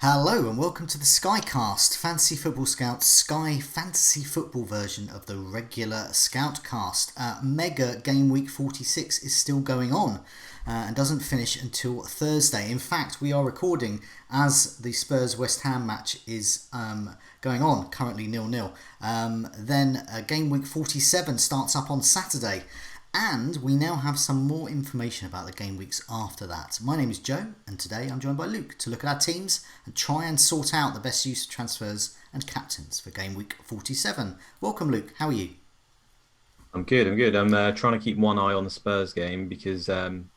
Hello and welcome to the Skycast, Fantasy Football Scout Sky Fantasy Football version of the regular Scoutcast. Mega Game Week 46 is still going on and doesn't finish until Thursday. In fact, we are recording as the Spurs West Ham match is going on, currently 0-0. Then Game Week 47 starts up on Saturday. And we now have some more information about the game weeks after that. My name is Joe, and today I'm joined by Luke to look at our teams and try and sort out the best use of transfers and captains for game week 47. Welcome, Luke. How are you? I'm good. I'm trying to keep one eye on the Spurs game because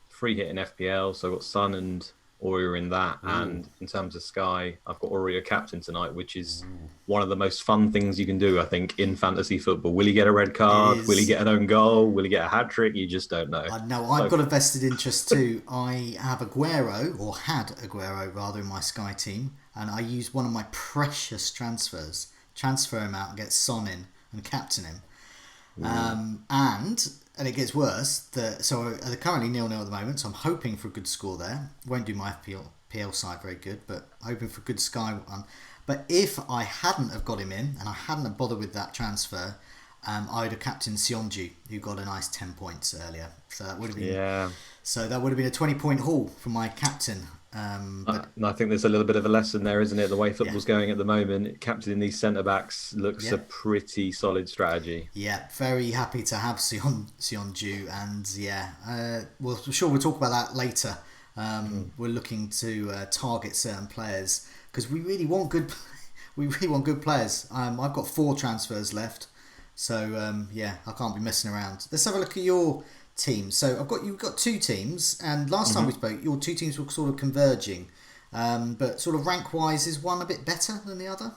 free hit in FPL, so I've got Son and Aurier in that. Ooh. And in terms of Sky, I've got Aurier captain tonight, which is one of the most fun things you can do, I think, in fantasy football. Will he get a red card? Will he get an own goal? Will he get a hat trick? You just don't know. I know I've got a vested interest too. I have Aguero, or had Aguero rather, in my Sky team, and I used one of my precious transfers, transfer him out, get Son in, and captain him. And it gets worse. So they're currently 0-0 at the moment, so I'm hoping for a good score there. Won't do my FPL side very good, but hoping for a good Sky one. But if I hadn't have got him in, and I hadn't have bothered with that transfer, I would have captained Sionju, who got a nice 10 points earlier. So that would have been a 20-point haul for my captain. I think there's a little bit of a lesson there, isn't it? The way football's going at the moment, captaining these centre backs looks a pretty solid strategy. Yeah, very happy to have Sionju, and I'm sure we'll talk about that later. We're looking to target certain players because we really want good. We really want good players. I've got 4 transfers left, so I can't be messing around. Let's have a look at your team. So you've got 2 teams, and last time we spoke, your 2 teams were sort of converging, but sort of rank wise, is one a bit better than the other?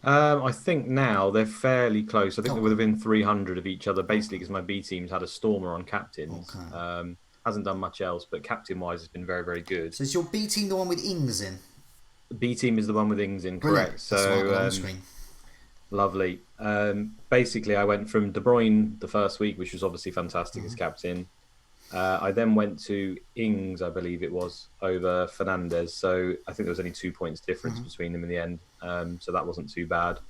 I think now they're fairly close. I think they're within 300 of each other, basically, because my B team's had a stormer on captains. Okay. Hasn't done much else, but captain-wise has been very, very good. So is your B team the one with Ings in? The B team is the one with Ings in, Brilliant. correct? That's what I've got on the screen. Lovely. Basically, I went from De Bruyne the first week, which was obviously fantastic as captain. I then went to Ings, I believe it was, over Fernandez. So I think there was only 2 points difference between them in the end. So that wasn't too bad.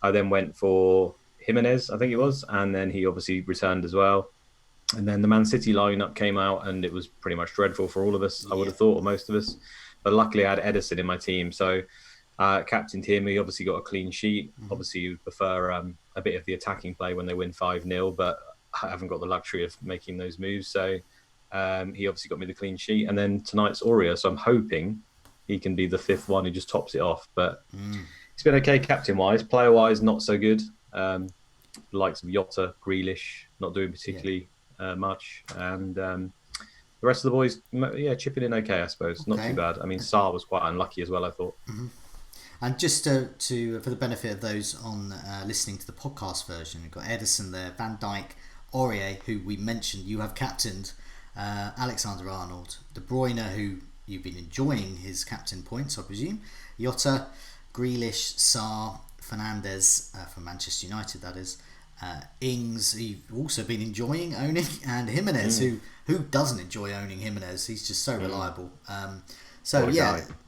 I then went for Jimenez, I think it was, and then he obviously returned as well. And then the Man City lineup came out, and it was pretty much dreadful for all of us, I would have thought, or most of us. But luckily, I had Edison in my team. So captained him. He obviously got a clean sheet. Obviously, you prefer a bit of the attacking play when they win 5-0, but I haven't got the luxury of making those moves. So he obviously got me the clean sheet. And then tonight's Aurier. So I'm hoping he can be the 5th one who just tops it off. But it's been okay captain-wise. Player-wise, not so good. The likes of Jota, Grealish, not doing particularly much. And the rest of the boys, chipping in okay, I suppose. Not too bad. I mean, Sarr was quite unlucky as well, I thought. And just to for the benefit of those on listening to the podcast version, we've got Edison there, Van Dijk, Aurier, who we mentioned you have captained, Alexander-Arnold, De Bruyne, who you've been enjoying his captain points, I presume, Jota, Grealish, Sarr, Fernandez from Manchester United, that is, Ings, who you've also been enjoying owning, and Jimenez, who doesn't enjoy owning Jimenez? He's just so reliable.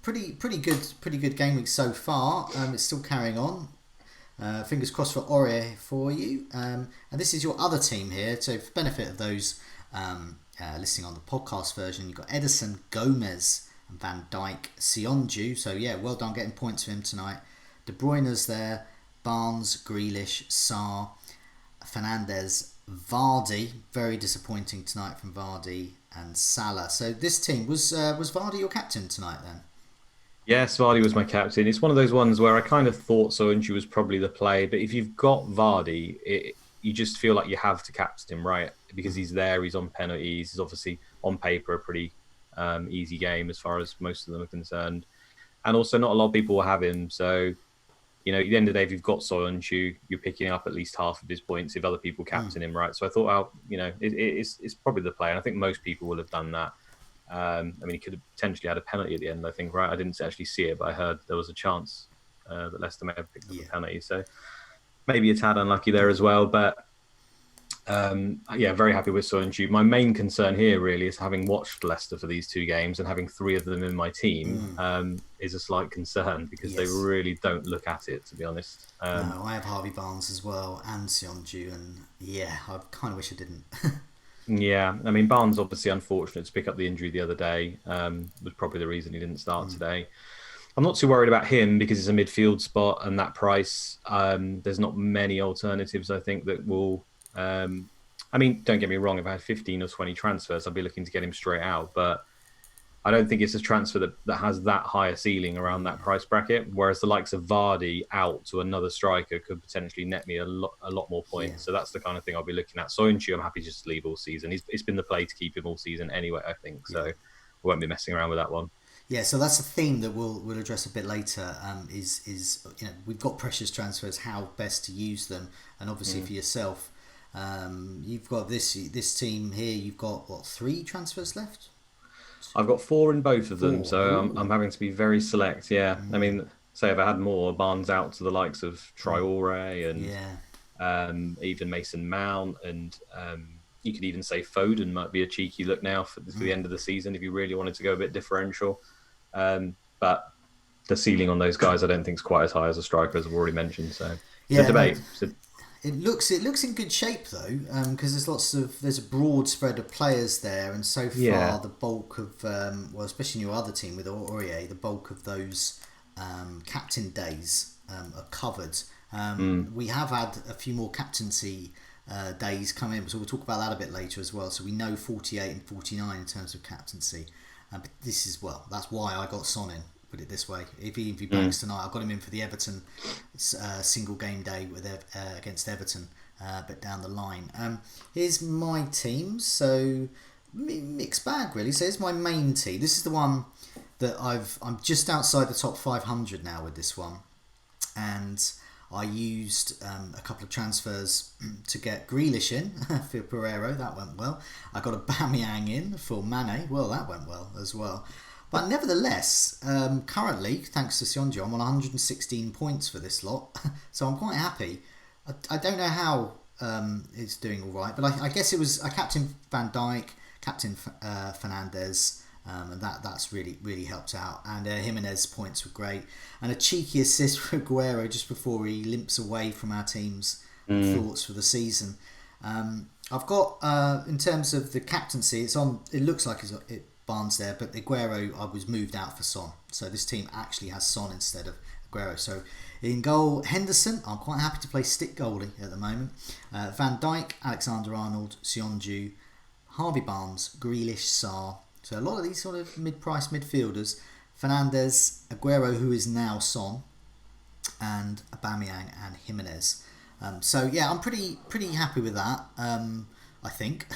Pretty good game week so far. It's still carrying on. Fingers crossed for Aurier for you. And this is your other team here. So for benefit of those listening on the podcast version, you've got Edison, Gomez, and Van Dijk, Sionju. So well done getting points for him tonight. De Bruyne's there, Barnes, Grealish, Sarr, Fernandez, Vardy. Very disappointing tonight from Vardy, and Salah. So this team was Vardy your captain tonight then? Yes, Vardy was my captain. It's one of those ones where I kind of thought Soyuncu was probably the play, but if you've got Vardy, you just feel like you have to captain him, right? Because he's there, he's on penalties, he's obviously on paper a pretty easy game as far as most of them are concerned. And also not a lot of people will have him, so at the end of the day, if you've got Soyuncu, you're picking up at least half of his points if other people captain him, right? So I thought, it's probably the play, and I think most people will have done that. He could have potentially had a penalty at the end, I think, right? I didn't actually see it, but I heard there was a chance that Leicester may have picked up a penalty. So maybe a tad unlucky there as well. But Yeah, very happy with Soyuncu. My main concern here really is having watched Leicester for these two games and having three of them in my team is a slight concern because they Yes. really don't look at it, to be honest. No, I have Harvey Barnes as well and Sionju, and yeah, I kind of wish I didn't. Yeah, I mean, Barnes obviously unfortunate to pick up the injury the other day was probably the reason he didn't start today. I'm not too worried about him because it's a midfield spot and that price. There's not many alternatives, I think, that will. I mean, don't get me wrong. If I had 15 or 20 transfers, I'd be looking to get him straight out. But I don't think it's a transfer that has that high a ceiling around that price bracket. Whereas the likes of Vardy out to another striker could potentially net me a lot more points. Yeah. So that's the kind of thing I'll be looking at. Soyuncu, I'm happy just to leave all season. It's been the play to keep him all season anyway, I think. So I won't be messing around with that one. Yeah, so that's a theme that we'll address a bit later. Is we've got precious transfers, how best to use them, and obviously for yourself, you've got this team here. You've got what, 3 transfers left? I've got 4 in both of them, 4. so I'm Ooh. having to be very select. Yeah, I mean, say if I had more, Barnes out to the likes of Traore and Yeah. even Mason Mount, and you could even say Foden might be a cheeky look now for the end of the season if you really wanted to go a bit differential. But the ceiling on those guys, I don't think is quite as high as a striker, as I've already mentioned. So it's a debate. It looks in good shape though, because there's a broad spread of players there, and so far the bulk of especially in your other team with Aurier, the bulk of those captain days are covered. We have had a few more captaincy days come in, so we'll talk about that a bit later as well. So we know 48 and 49 in terms of captaincy, but this is that's why I got Son in. Put it this way: if he blanks tonight, I got him in for the Everton single game day with against Everton, but down the line. Here's my team. So mixed bag really. So here's my main team. This is the one that I'm just outside the top 500 now with this one, and I used a couple of transfers to get Grealish in for Pereiro. That went well. I got a Aubameyang in for Mane. Well, that went well as well. But nevertheless, currently, thanks to Sionjo, I'm on 116 points for this lot. So I'm quite happy. I don't know how it's doing all right, but I guess it was I captain Van Dijk, captain Fernandes, and that's really helped out. And Jimenez points were great. And a cheeky assist for Aguero just before he limps away from our team's thoughts for the season. I've got, in terms of the captaincy, it looks like it Barnes there, but Aguero I was moved out for Son, so this team actually has Son instead of Aguero. So in goal, Henderson. I'm quite happy to play stick goalie at the moment. Van Dijk, Alexander-Arnold, Sionju, Harvey Barnes, Grealish, Sarr. So a lot of these sort of mid-price midfielders. Fernandes, Aguero, who is now Son, and Aubameyang and Jimenez. So yeah, I'm pretty happy with that. I think.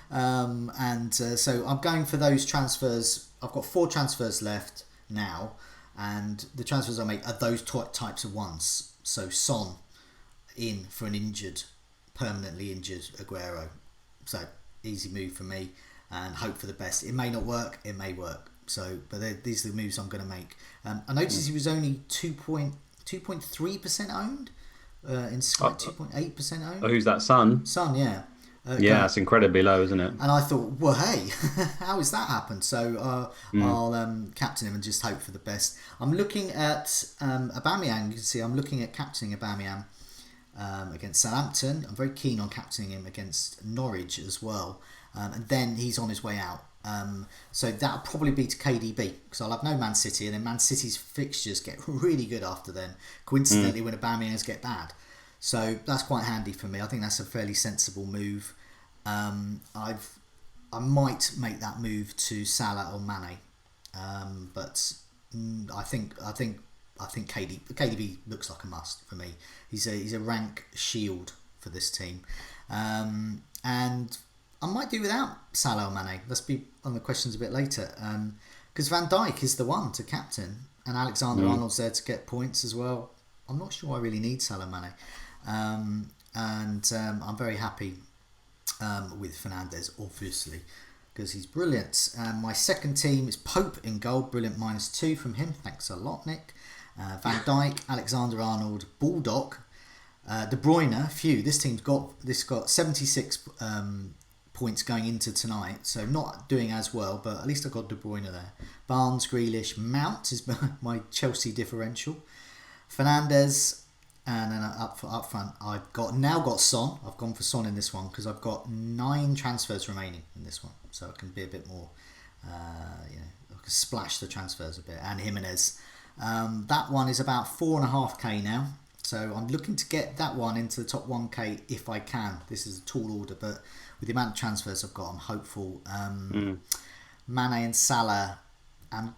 So I'm going for those transfers. I've got 4 transfers left now, and the transfers I make are those types of ones. So Son in for an permanently injured Aguero. So easy move for me, and hope for the best. It may not work, it may work. So, but these are the moves I'm going to make. I noticed he was only 2.3% owned. In Sky, 2.8% owned. Oh, who's that? Son, yeah. Yeah, that's incredibly low, isn't it? And I thought, well, hey, how has that happened? So I'll captain him and just hope for the best. I'm looking at Aubameyang. You can see I'm looking at captaining Aubameyang against Southampton. I'm very keen on captaining him against Norwich as well. And then he's on his way out. So that'll probably be to KDB, because I'll have no Man City, and then Man City's fixtures get really good after then, coincidentally when Aubameyang's get bad. So that's quite handy for me. I think that's a fairly sensible move. I might make that move to Salah or Mane, but I think KDB looks like a must for me. He's a rank shield for this team, and I might do without Salah or Mane. Let's be on the questions a bit later, because Van Dijk is the one to captain, and Alexander-Arnold's there to get points as well. I'm not sure I really need Salah Mane. I'm very happy with Fernandes, obviously, because he's brilliant. My second team is Pope in goal, brilliant, -2 from him. Thanks a lot, Nick. Van Dijk, Alexander-Arnold, Baldock, De Bruyne, this team's got 76 points going into tonight, so not doing as well, but at least I got De Bruyne there. Barnes, Grealish, Mount is my Chelsea differential. Fernandes, and then up front I've now got Son. I've gone for Son in this one because I've got 9 transfers remaining in this one, so I can be a bit more, I can splash the transfers a bit. And Jimenez, that one is about 4.5k now. So I'm looking to get that one into the top 1k if I can. This is a tall order, but with the amount of transfers I've got, I'm hopeful. Mane and Salah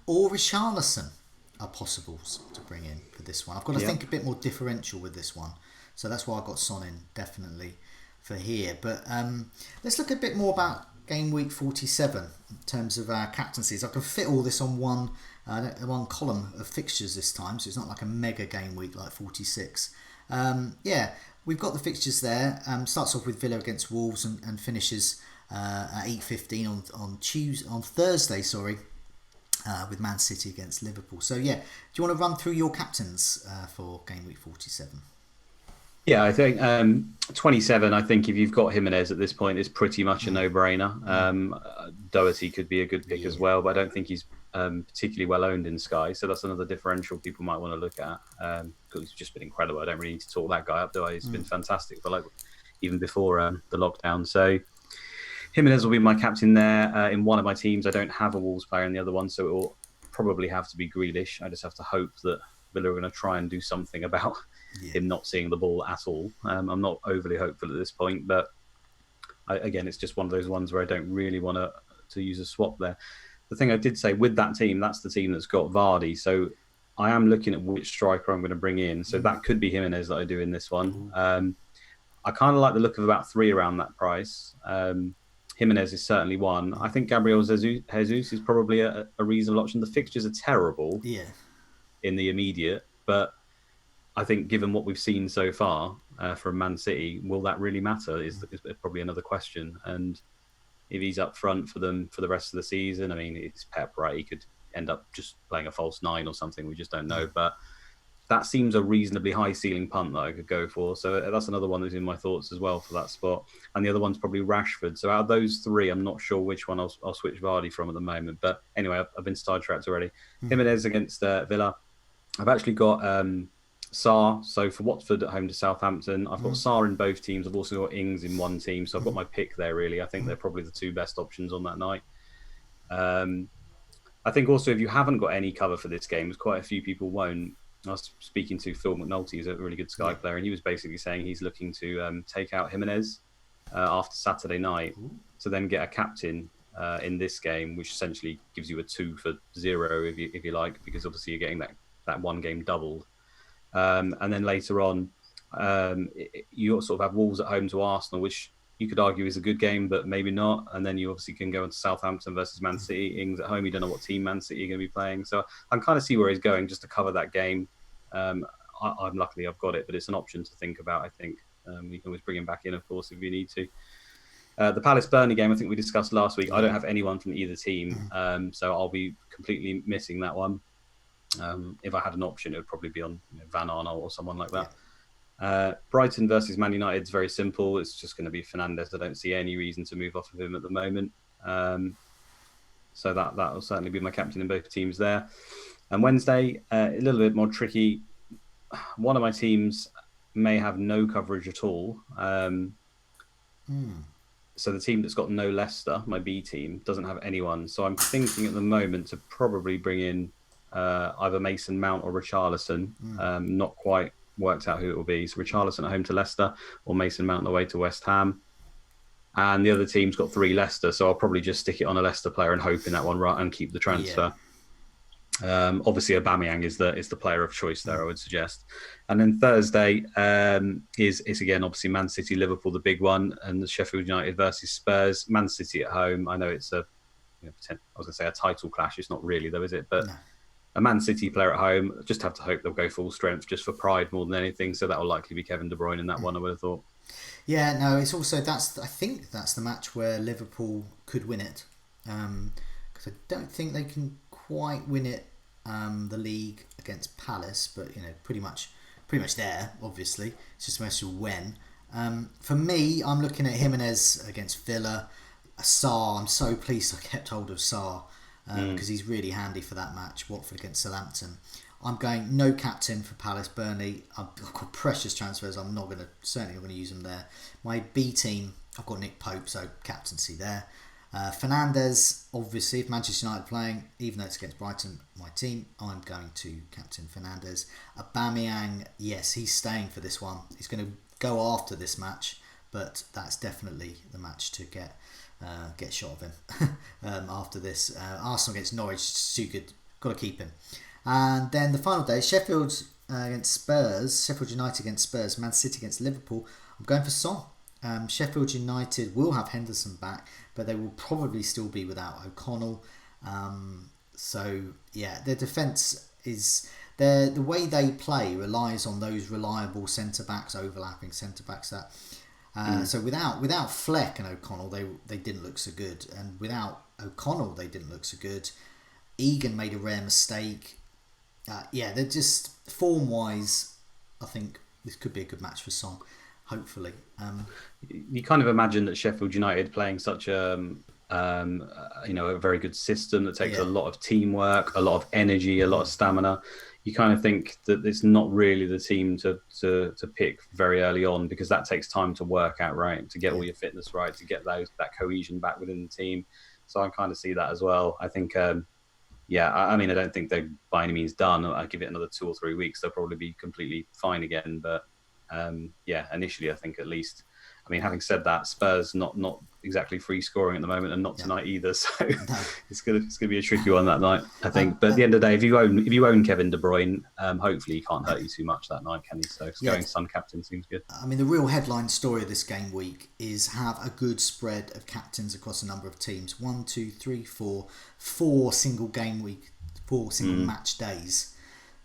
or Richarlison are possibles to bring in for this one. I've got to think a bit more differential with this one. So that's why I got Son in, definitely, for here. But let's look a bit more about game week 47 in terms of our captaincies. I can fit all this on one column of fixtures this time, so it's not like a mega game week like 46. We've got the fixtures there. Starts off with Villa against Wolves and finishes at 8:15 on Thursday. With Man City against Liverpool. So do you want to run through your captains for game week 47? Yeah, I think 27. I think if you've got Jimenez at this point, it's pretty much a no-brainer. Doherty could be a good pick as well, but I don't think he's particularly well owned in Sky. So that's another differential people might want to look at because he's just been incredible. I don't really need to talk that guy up, do I? He's been fantastic for even before the lockdown. So Jimenez will be my captain there. In one of my teams, I don't have a Wolves player in the other one, so it will probably have to be Grealish. I just have to hope that Villa are going to try and do something about him not seeing the ball at all. I'm not overly hopeful at this point, but again, it's just one of those ones where I don't really want to use a swap there. The thing I did say with that team, that's the team that's got Vardy, so I am looking at which striker I'm going to bring in. So that could be Jimenez that I do in this one. I kind of like the look of about 3 around that price. Jimenez is certainly one. I think Gabriel Jesus is probably a reasonable option. The fixtures are terrible in the immediate, but I think given what we've seen so far from Man City, will that really matter is probably another question. And if he's up front for them for the rest of the season, I mean, it's Pep, right? He could end up just playing a false 9 or something. We just don't know. But that seems a reasonably high ceiling punt that I could go for. So that's another one that's in my thoughts as well for that spot. And the other one's probably Rashford. So out of those 3, I'm not sure which one I'll switch Vardy from at the moment. But anyway, I've been sidetracked already. Jimenez against Villa. I've actually got Sarr. So for Watford at home to Southampton, I've got Sarr in both teams. I've also got Ings in one team. So I've got my pick there, really. I think they're probably the 2 best options on that night. I think also if you haven't got any cover for this game, quite a few people won't. I was speaking to Phil McNulty, who's a really good Sky player, and he was basically saying he's looking to take out Jimenez after Saturday night to then get a captain in this game, which essentially gives you a 2 for 0 if you like, because obviously you're getting that one game doubled. And then later on, you sort of have Wolves at home to Arsenal, which you could argue is a good game, but maybe not. And then you obviously can go into Southampton versus Man City. Ings at home, you don't know what team Man City are going to be playing. So I can kind of see where he's going just to cover that game. I'm luckily I've got it, but it's an option to think about, I think. You can always bring him back in, of course, if you need to. The Palace-Burnley game, I think we discussed last week. I don't have anyone from either team, so I'll be completely missing that one. If I had an option, it would probably be on Van Arnold or someone like that. Brighton versus Man United is very simple. It's just going to be Fernandes. I don't see any reason to move off of him at the moment. So that will certainly be my captain in both teams there. And Wednesday, a little bit more tricky. One of my teams may have no coverage at all. So the team that's got no Leicester, my B team, doesn't have anyone. So I'm thinking at the moment to probably bring in either Mason Mount or Richarlison. Not quite worked out who it will be. So Richarlison at home to Leicester or Mason Mount away to West Ham. And the other team's got 3 Leicester, so I'll probably just stick it on a Leicester player and hope in that one right and keep the transfer. Obviously, Aubameyang is the player of choice there, I would suggest. And then Thursday is again obviously Man City, Liverpool, the big one, and the Sheffield United versus Spurs. Man City at home. I know it's I was going to say a title clash. It's not really though, is it? But a Man City player at home. Just have to hope they'll go full strength just for pride more than anything. So that will likely be Kevin De Bruyne in that one, I would have thought. Yeah, no, it's also I think that's the match where Liverpool could win it, because I don't think they can quite win it, the league against Palace, but pretty much pretty much there, obviously. It's just a matter of when. For me, I'm looking at Jimenez against Villa. Sarr, I'm so pleased I kept hold of Sarr because he's really handy for that match. Watford against Southampton. I'm going no captain for Palace, Burnley. I've got precious transfers. I'm certainly not going to use them there. My B team, I've got Nick Pope, so captaincy there. Fernandes, obviously, if Manchester United are playing, even though it's against Brighton, my team, I'm going to captain Fernandes. Aubameyang, yes, he's staying for this one. He's going to go after this match, but that's definitely the match to get shot of him after this. Arsenal against Norwich, it's too good. Got to keep him. And then the final day, Sheffield against Spurs, Sheffield United against Spurs, Man City against Liverpool. I'm going for Son. Sheffield United will have Henderson back, but they will probably still be without O'Connell. So yeah, their defence is the way they play relies on those reliable centre backs, overlapping centre backs. So without Fleck and O'Connell, they didn't look so good, and without O'Connell, they didn't look so good. Egan made a rare mistake. They're just form wise. I think this could be a good match for Son. Hopefully, you kind of imagine that Sheffield United playing such a very good system that takes a lot of teamwork, a lot of energy, a lot of stamina. You kind of think that it's not really the team to pick very early on, because that takes time to work out, right? To get all your fitness right, to get that cohesion back within the team. So I kind of see that as well. I think, I don't think they're by any means done. I give it another 2 or 3 weeks, they'll probably be completely fine again. But initially, I think at least. I mean, having said that, Spurs not exactly free scoring at the moment, and not tonight either. So it's gonna be a tricky one that night, I think. But at the end of the day, if you own Kevin De Bruyne, hopefully he can't hurt you too much that night, can he? So going Son captain seems good. I mean, the real headline story of this game week is have a good spread of captains across a number of teams. 1, 2, 3, 4, 4 single game week, 4 single match days.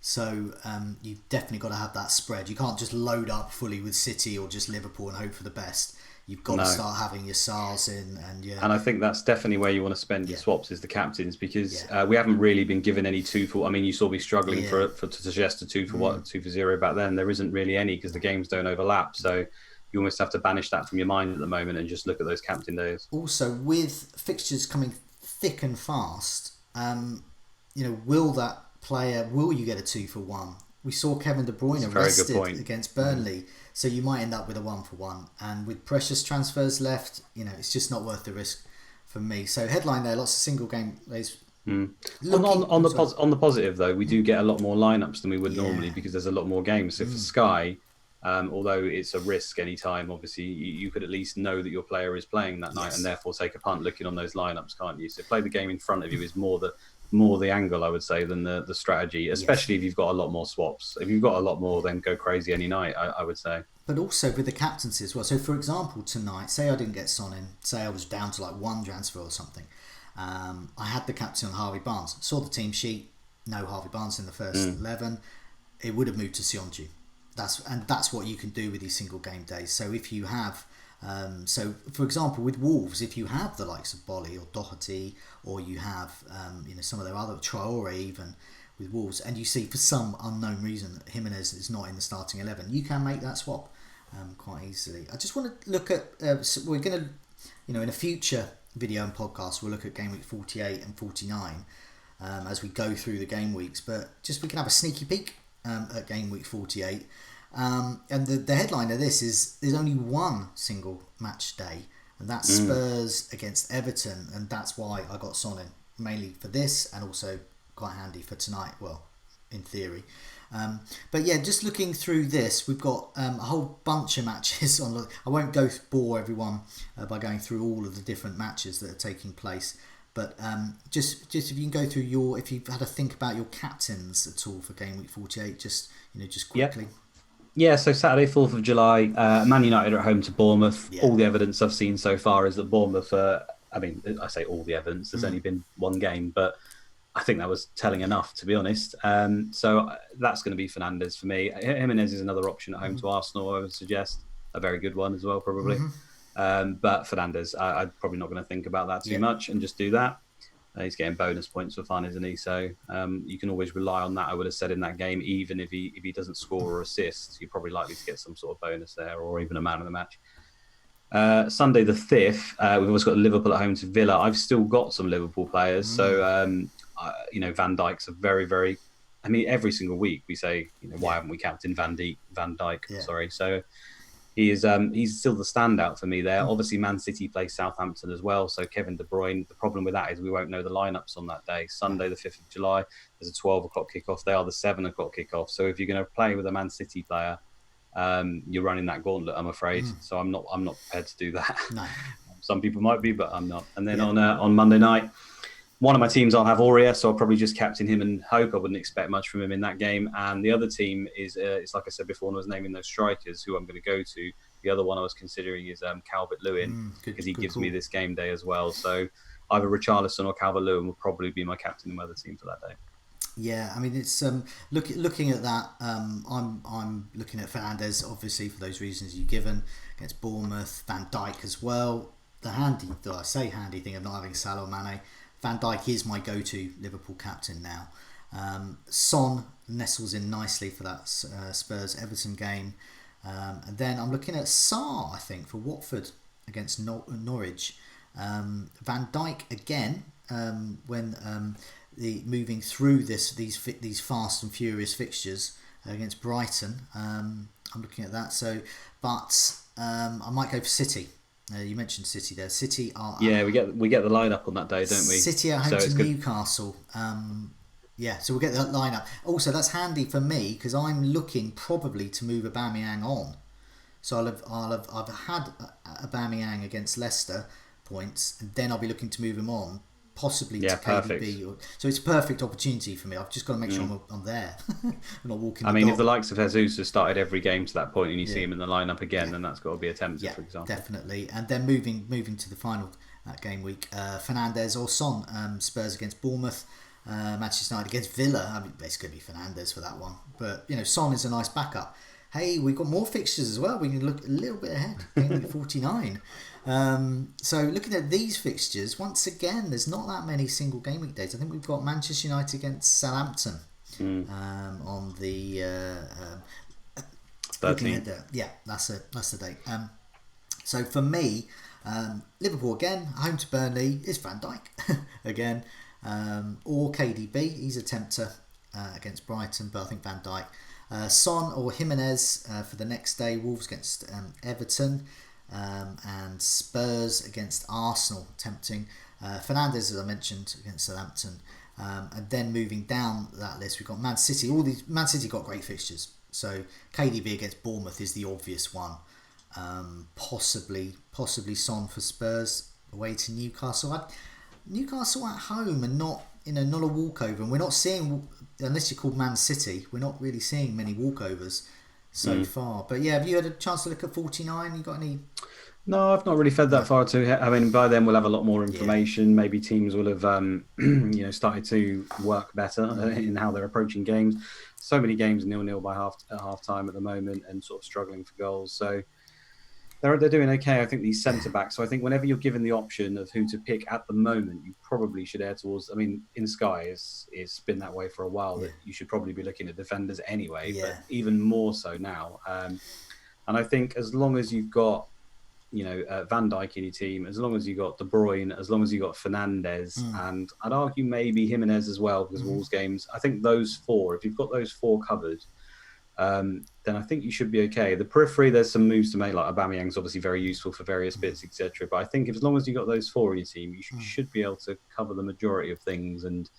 So you've definitely got to have that spread. You can't just load up fully with City or just Liverpool and hope for the best. You've got to start having your Sars in, and I think that's definitely where you want to spend your swaps, is the captains, because we haven't really been given any 2 for. I mean, you saw me struggling to suggest a 2 for 2 for 0 back then. There isn't really any because the games don't overlap. So you almost have to banish that from your mind at the moment and just look at those captain days. Also, with fixtures coming thick and fast, will you get a 2 for 1? We saw Kevin De Bruyne arrested against Burnley, so you might end up with a 1 for 1. And with precious transfers left, it's just not worth the risk for me. So headline there, lots of single game days. On the positive though, we do get a lot more lineups than we would normally, because there's a lot more games. So for Sky, although it's a risk any time, obviously you could at least know that your player is playing that night, and therefore take a punt looking on those lineups, can't you? So play the game in front of you is more the angle, I would say, than the strategy, especially if you've got a lot more swaps. If you've got a lot more, then go crazy any night, I would say. But also with the captaincy as well. So for example, tonight, say I didn't get Son in, say I was down to like 1 transfer or something. I had the captain on Harvey Barnes. Saw the team sheet, no Harvey Barnes in the first 11. It would have moved to Sionju. That's what you can do with these single game days. So if you have, for example, with Wolves, if you have the likes of Bolly or Doherty, or you have some of their other Traore even with Wolves, and you see for some unknown reason that Jimenez is not in the starting 11, you can make that swap quite easily. I just want to look at we're going to in a future video and podcast, we'll look at game week 48 and 49 as we go through the game weeks, but just we can have a sneaky peek at game week 48. And the headline of this is there's only 1 single match day, and that's Spurs against Everton, and that's why I got Son in, mainly for this, and also quite handy for tonight, well, in theory. But yeah, just looking through this, we've got a whole bunch of matches on. I won't bore everyone by going through all of the different matches that are taking place, but just if you can go through if you've had to think about your captains at all for game week 48, just quickly. Yeah, so Saturday, 4th of July, Man United are at home to Bournemouth. Yeah. All the evidence I've seen so far is that Bournemouth, I say all the evidence, there's only been 1 game, but I think that was telling enough, to be honest. So that's going to be Fernandes for me. Jimenez is another option at home to Arsenal, I would suggest. A very good one as well, probably. But Fernandes, I'm probably not going to think about that too much and just do that. He's getting bonus points for fun, isn't he? So you can always rely on that. I would have said in that game, even if he doesn't score or assist, you're probably likely to get some sort of bonus there, or even a man of the match. Sunday the 5th, we've also got Liverpool at home to Villa. I've still got some Liverpool players, so Van Dijk's a very, very. I mean, every single week we say, why haven't we captained Van Dijk? Yeah. Sorry, so he's still the standout for me there. Obviously, Man City play Southampton as well, so Kevin De Bruyne. The problem with that is we won't know the lineups on that day. Sunday the 5th of July, there's a 12 o'clock kickoff. They are the 7 o'clock kickoff. So if you're going to play with a Man City player, you're running that gauntlet, I'm afraid. So I'm not prepared to do that. No. Some people might be, but I'm not. And then on Monday night, one of my teams I'll have Aurier, so I'll probably just captain him and hope. I wouldn't expect much from him in that game. And the other team is, it's like I said before when I was naming those strikers who I'm going to go to. The other one I was considering is Calvert-Lewin, because he gives me this game day as well. So either Richarlison or Calvert-Lewin will probably be my captain in my other team for that day. Yeah, I mean, it's looking at that. I'm looking at Fernandes, obviously, for those reasons you've given, against Bournemouth. Van Dijk as well. The handy thing of not having Salah or Mane. Van Dijk is my go-to Liverpool captain now. Son nestles in nicely for that Spurs-Everton game. And then I'm looking at Sarr, I think, for Watford against Norwich. Van Dijk again, when moving through these fast and furious fixtures against Brighton. I'm looking at that. So, but I might go for City. You mentioned City there. City are we get the lineup on that day, don't we? City at home to Newcastle. So we'll get that lineup. Also, that's handy for me because I'm looking probably to move Aubameyang on. So I've had Aubameyang against Leicester points, and then I'll be looking to move him on, possibly to KDB. So it's a perfect opportunity for me. I've just got to make sure I'm there. I'm not walking. If the likes of Jesus has started every game to that point, and you see him in the lineup again, then that's got to be attempted, for example. Definitely. And then moving to the final game week, Fernandes or Son, Spurs against Bournemouth. Manchester United against Villa. I mean, it's going to be Fernandes for that one. But, Son is a nice backup. Hey, we've got more fixtures as well. We can look a little bit ahead. Game week 49. So looking at these fixtures, once again, there's not that many single game week days. I think we've got Manchester United against Southampton on the 13th. That's the date. So for me, Liverpool again, home to Burnley, is Van Dijk again. Or KDB, he's a tempter against Brighton, but I think Van Dijk. Son or Jimenez for the next day, Wolves against Everton, and Spurs against Arsenal, tempting. Fernandes, as I mentioned, against Southampton. And then moving down that list, we've got Man City. Man City got great fixtures. So KDB against Bournemouth is the obvious one. Possibly Son for Spurs away to Newcastle. Newcastle at home and not a walkover, and we're not seeing, unless you're called Man City, we're not really seeing many walkovers so far. But have you had a chance to look at 49? You got any? No, I've not really fed that far too. I mean, by then we'll have a lot more information. Yeah. Maybe teams will have, started to work better in how they're approaching games. So many games 0-0 by half time at the moment, and sort of struggling for goals. So they're doing okay. I think these centre backs. So I think whenever you're given the option of who to pick at the moment, you probably should err towards. I mean, in Sky, it's been that way for a while. That you should probably be looking at defenders anyway, but even more so now. And I think as long as you've got, Van Dijk in your team, as long as you got De Bruyne, as long as you got Fernandes, and I'd argue maybe Jimenez as well, because Wolves games. I think those four. If you've got those four covered, then I think you should be okay. The periphery, there's some moves to make, like Aubameyang's obviously very useful for various bits, etc. But I think as long as you got those four in your team, you should be able to cover the majority of things. And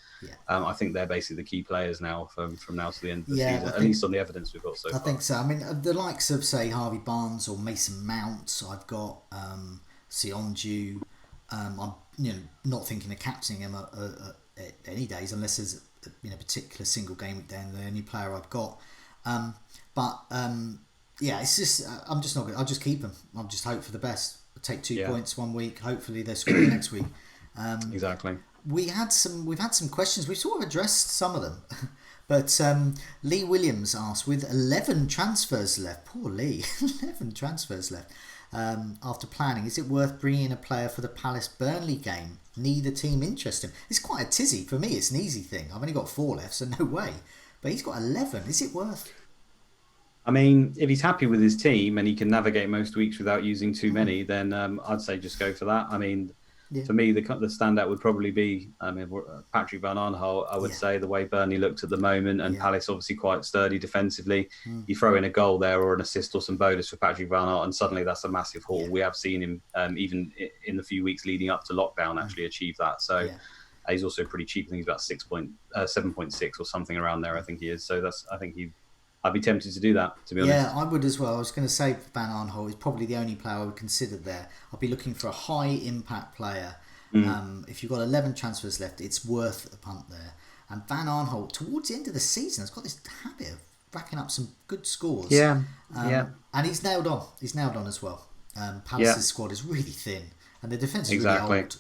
I think they're basically the key players now from now to the end of the season, at least on the evidence we've got so far. I think so. I mean, the likes of, say, Harvey Barnes or Mason Mount, I've got Sionju. I'm not thinking of captaining him any days, unless there's a particular single game week day and the only player I've got. It's just I'm just not good. I'll just keep them. I'll just hope for the best. I'll take 2 points one week. Hopefully they're scoring next week. Exactly. We've had some questions. We've sort of addressed some of them, but Lee Williams asked, with 11 transfers left. Poor Lee, 11 transfers left. after planning, is it worth bringing in a player for the Palace Burnley game? Neither team interest him. It's quite a tizzy. For me, it's an easy thing. I've only got 4 left, so no way. But he's got 11. Is it worth? I mean, if he's happy with his team and he can navigate most weeks without using too many, then I'd say just go for that. I mean, for me, the standout would probably be Patrick Van Aanholt. I would say the way Burnley looked at the moment, and Palace obviously quite sturdy defensively. You throw in a goal there or an assist or some bonus for Patrick Van Aanholt, and suddenly that's a massive haul. We have seen him even in the few weeks leading up to lockdown actually achieve that. So he's also pretty cheap. I think he's about 7.6 or something around there. I think he is. So I'd be tempted to do that, to be honest. Yeah, I would as well. I was going to say Van Aanholt is probably the only player I would consider there. I'd be looking for a high-impact player. If you've got 11 transfers left, it's worth a punt there. And Van Aanholt, towards the end of the season, has got this habit of racking up some good scores. Yeah. And he's nailed on. He's nailed on as well. Palace's squad is really thin. And the defence is really old.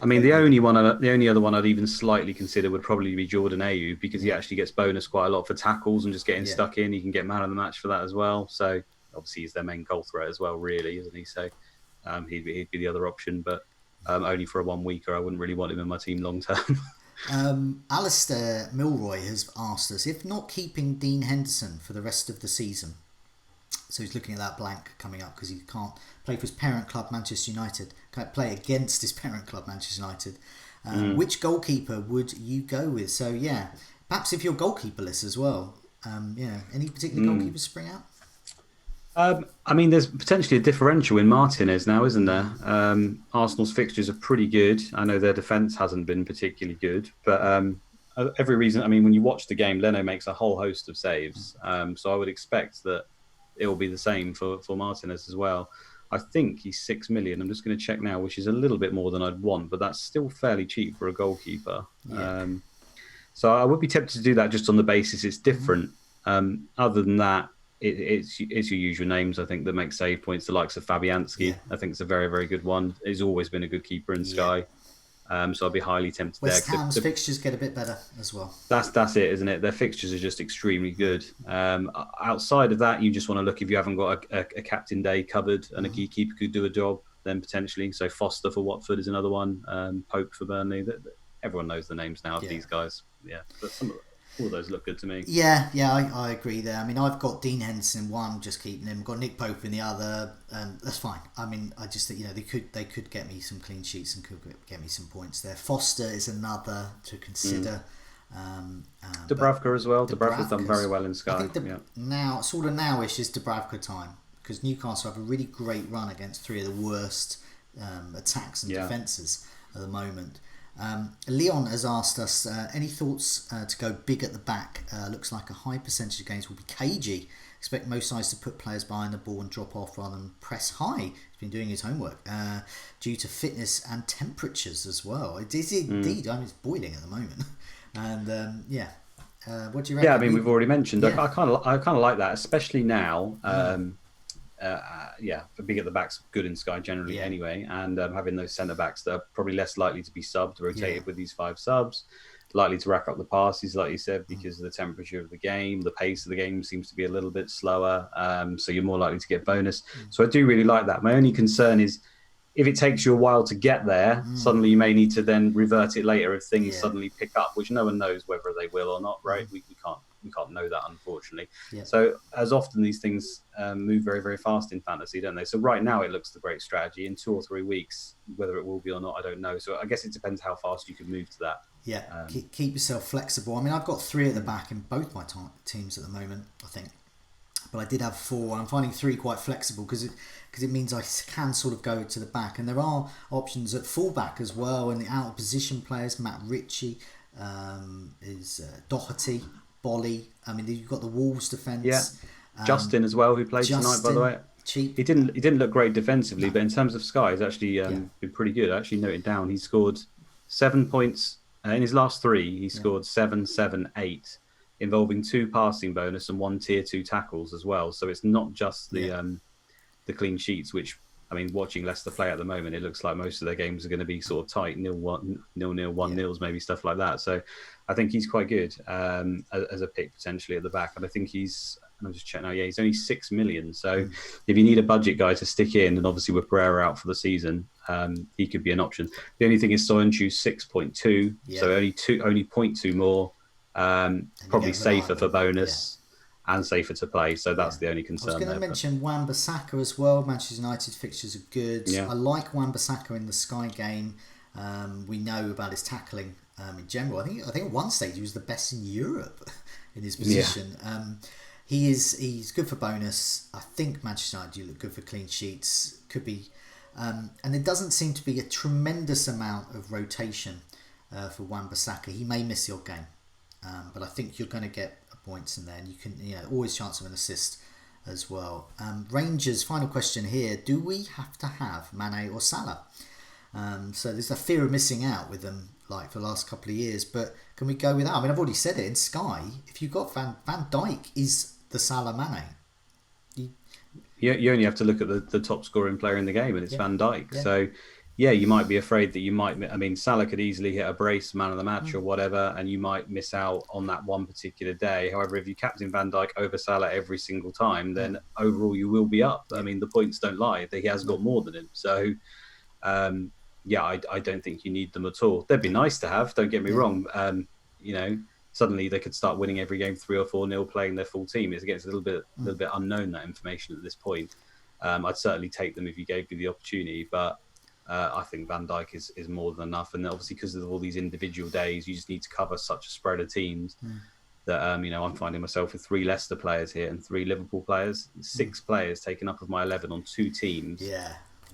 I mean, the only other one I'd even slightly consider would probably be Jordan Ayew, because he actually gets bonus quite a lot for tackles and just getting stuck in. He can get man of the match for that as well. So obviously he's their main goal threat as well, really, isn't he? So he'd be the other option, but only for a 1 weeker. I wouldn't really want him in my team long term. Alistair Milroy has asked us, if not keeping Dean Henderson for the rest of the season, so he's looking at that blank coming up because he can't play for his parent club Manchester United, can't play against his parent club Manchester United. Which goalkeeper would you go with? So yeah, perhaps if you're goalkeeperless as well, any particular goalkeepers spring out? I mean, there's potentially a differential in Martinez now, isn't there? Arsenal's fixtures are pretty good. I know their defence hasn't been particularly good, but every reason. I mean, when you watch the game, Leno makes a whole host of saves, so I would expect that it will be the same for Martinez as well. I think he's 6 million. I'm just going to check now, which is a little bit more than I'd want, but that's still fairly cheap for a goalkeeper. Yeah. So I would be tempted to do that just on the basis it's different. Other than that, it's your usual names, I think, that make save points. The likes of Fabianski, I think it's a very, very good one. He's always been a good keeper in Sky. So I'd be highly tempted there. West Ham's fixtures get a bit better as well. That's it, isn't it? Their fixtures are just extremely good. Outside of that, you just want to look if you haven't got a captain day covered and a key keeper could do a job, then potentially. So Foster for Watford is another one. Pope for Burnley. Everyone knows the names now of these guys. Yeah, but all those look good to me. Yeah, I agree there. I mean, I've got Dean Henderson in one, just keeping him. I've got Nick Pope in the other. That's fine. I mean, I just think they could get me some clean sheets and could get me some points there. Foster is another to consider. Dubravka as well. Dubravka's done very well in Sky. I think nowish is Dubravka time, because Newcastle have a really great run against 3 of the worst attacks and defences at the moment. Leon has asked us, any thoughts to go big at the back? Looks like a high percentage of games will be cagey. Expect most sides to put players behind the ball and drop off rather than press high. He's been doing his homework due to fitness and temperatures as well. It is indeed. I mean, it's boiling at the moment. And what do you reckon? Yeah, I mean, we've already mentioned. I kind of like that, especially now. Big at the back's good in Sky generally anyway, and having those centre backs that are probably less likely to be subbed, rotated with these 5 subs, likely to rack up the passes, like you said, because of the temperature of the game, the pace of the game seems to be a little bit slower, so you're more likely to get bonus. So I do really like that. My only concern is if it takes you a while to get there, suddenly you may need to then revert it later if things suddenly pick up, which no one knows whether they will or not, right? We can't know that, unfortunately. So as often these things move very, very fast in fantasy, don't they? So right now it looks the great strategy. In 2 or 3 weeks, whether it will be or not, I don't know. So I guess it depends how fast you can move to that. Yeah, keep yourself flexible. I mean, I've got 3 at the back in both my teams at the moment, I think. But I did have 4. I'm finding 3 quite flexible because it means I can sort of go to the back. And there are options at fullback as well, and the out of position players. Matt Ritchie is Doherty, Bolly. I mean, you've got the Wolves defence. Yeah, Justin as well, who played tonight, by the way. Cheap. He didn't look great defensively, but in terms of Sky, he's actually been pretty good. I actually noted down he scored 7 points in his last 3. He scored 7, 7, 8, involving 2 passing bonus and 1 tier 2 tackles as well. So it's not just the clean sheets, which, I mean, watching Leicester play at the moment, it looks like most of their games are going to be sort of tight, 0-1, 0-0, 1-0s, maybe stuff like that. So I think he's quite good as a pick potentially at the back. And I think he's I'm just checking now. Yeah, he's only 6 million. So if you need a budget guy to stick in, and obviously with Pereira out for the season, he could be an option. The only thing is Soyuncu's 6.2, so only 0.2 more. Probably safer for bonus and safer to play. So that's the only concern. I was going to mention Wan-Bissaka as well. Manchester United fixtures are good. I like Wan-Bissaka in the Sky game. We know about his tackling in general. I think at one stage he was the best in Europe in his position. He's good for bonus. I think Manchester United do look good for clean sheets. Could be, and there doesn't seem to be a tremendous amount of rotation for Wan-Bissaka. He may miss the odd game, but I think you're going to get points in there, and you can always chance of an assist as well. Rangers, final question here: do we have to have Mane or Salah? So there's a fear of missing out with them, like for the last couple of years. But can we go without? I mean, I've already said it in Sky. If you've got Van Dijk, is the Salah Mane. You only have to look at the top scoring player in the game, and it's Van Dijk. So you might be afraid that you might. I mean, Salah could easily hit a brace, man of the match, or whatever, and you might miss out on that one particular day. However, if you captain Van Dijk over Salah every single time, then overall you will be up. I mean, the points don't lie. He has got more than him. So, I don't think you need them at all. They'd be nice to have. Don't get me wrong. Suddenly they could start winning every game 3 or 4-0, playing their full team. It gets a little bit unknown, that information at this point. I'd certainly take them if you gave me the opportunity, but. I think Van Dijk is more than enough, and obviously because of all these individual days, you just need to cover such a spread of teams that I'm finding myself with 3 Leicester players here and 3 Liverpool players, 6 players taken up of my 11 on 2 teams.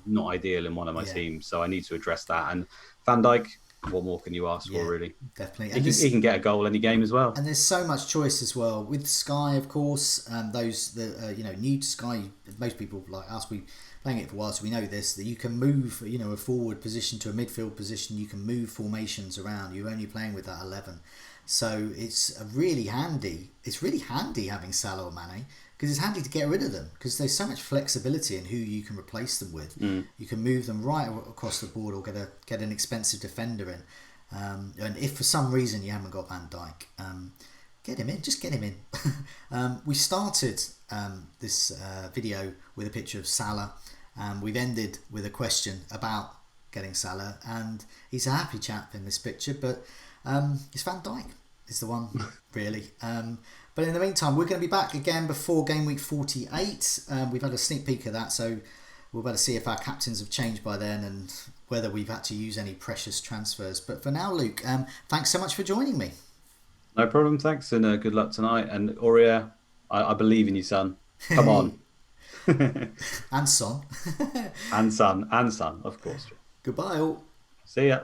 Not ideal in one of my teams, so I need to address that. And Van Dijk, what more can you ask for, really? Definitely. He can get a goal any game as well. And there's so much choice as well with Sky, of course. Those that new to Sky, most people like us, we playing it for a while, so we know this, that you can move a forward position to a midfield position. You can move formations around. You're only playing with that 11, so it's really handy. It's really handy having Salah or Mane, because it's handy to get rid of them, because there's so much flexibility in who you can replace them with. You can move them right across the board, or get an expensive defender in. And if for some reason you haven't got Van Dijk, get him in. Just get him in. We started this video with a picture of Salah. We've ended with a question about getting Salah, and he's a happy chap in this picture, but it's Van Dijk is the one, really. But in the meantime, we're going to be back again before game week 48. We've had a sneak peek of that, so we'll better see if our captains have changed by then and whether we've had to use any precious transfers. But for now, Luke, thanks so much for joining me. No problem, thanks, and good luck tonight. And Aurier, I believe in you, son. Come on. And Son. and Son, of course. Goodbye all. See ya.